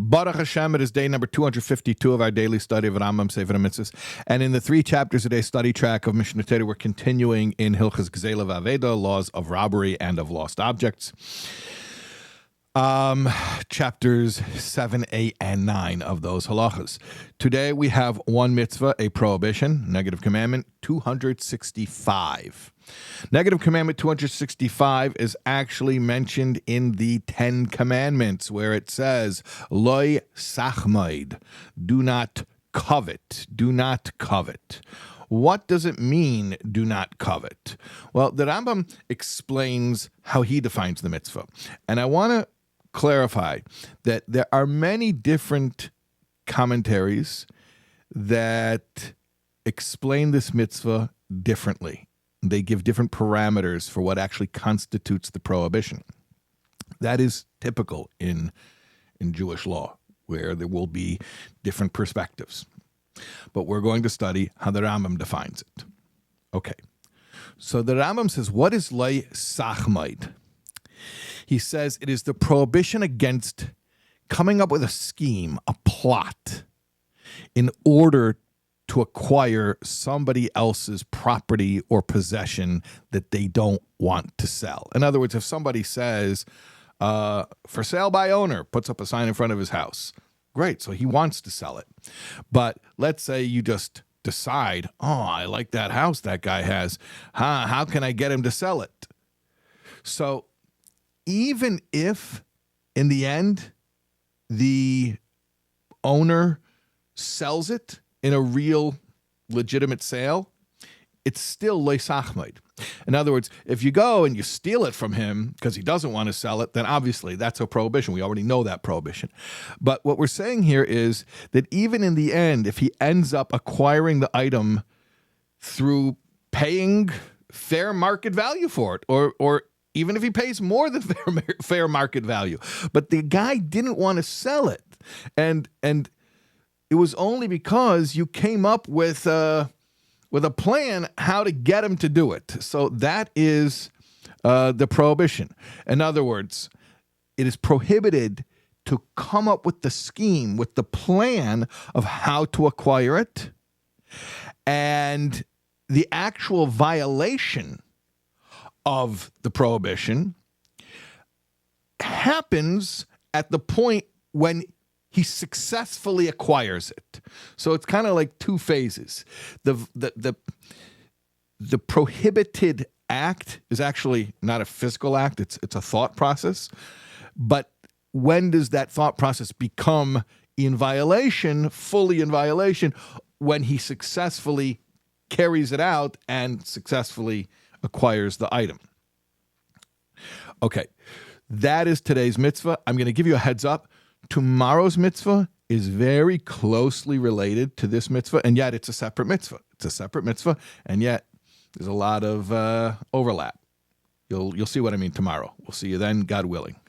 Baruch Hashem, it is day number 252 of our daily study of Rambam, Sefer, HaMitzvos. And in the 3 chapters a day study track of Mishnah Torah, we're continuing in Hilchos Gzeila V'Aveda, laws of robbery and of lost objects. Chapters 7, 8, and 9 of those halachas. Today we have one mitzvah, a prohibition, negative commandment, 265. Negative commandment 265 is actually mentioned in the 10 Commandments, where it says, Loi sachmaid, do not covet, do not covet. What does it mean, do not covet? Well, the Rambam explains how he defines the mitzvah. And I want to clarify that there are many different commentaries that explain this mitzvah differently. They give different parameters for what actually constitutes the prohibition. That is typical in Jewish law, where there will be different perspectives. But we're going to study how the Rambam defines it. Okay. So the Rambam says, what is lei sachmaid? He says it is the prohibition against coming up with a scheme, a plot, in order to acquire somebody else's property or possession that they don't want to sell. In other words, if somebody says, for sale by owner, puts up a sign in front of his house, great, so he wants to sell it. But let's say you just decide, I like that house that guy has. How can I get him to sell it? So even if, in the end, the owner sells it in a real legitimate sale, it's still lei sachmaid. In other words, if you go and you steal it from him because he doesn't want to sell it, then obviously that's a prohibition. We already know that prohibition. But what we're saying here is that even in the end, if he ends up acquiring the item through paying fair market value for it, or even if he pays more than fair market value, but the guy didn't want to sell it, and it was only because you came up with a plan how to get him to do it. So that is the prohibition. In other words, it is prohibited to come up with the scheme, with the plan of how to acquire it, and the actual violation of the prohibition happens at the point when he successfully acquires it. So it's kind of like 2 phases. The prohibited act is actually not a physical act, it's a thought process. But when does that thought process become in violation, fully in violation? When he successfully carries it out and successfully acquires the item. Okay, that is today's mitzvah. I'm going to give you a heads up. Tomorrow's mitzvah is very closely related to this mitzvah, and yet it's a separate mitzvah. It's a separate mitzvah, and yet there's a lot of overlap. You'll see what I mean tomorrow. We'll see you then, God willing.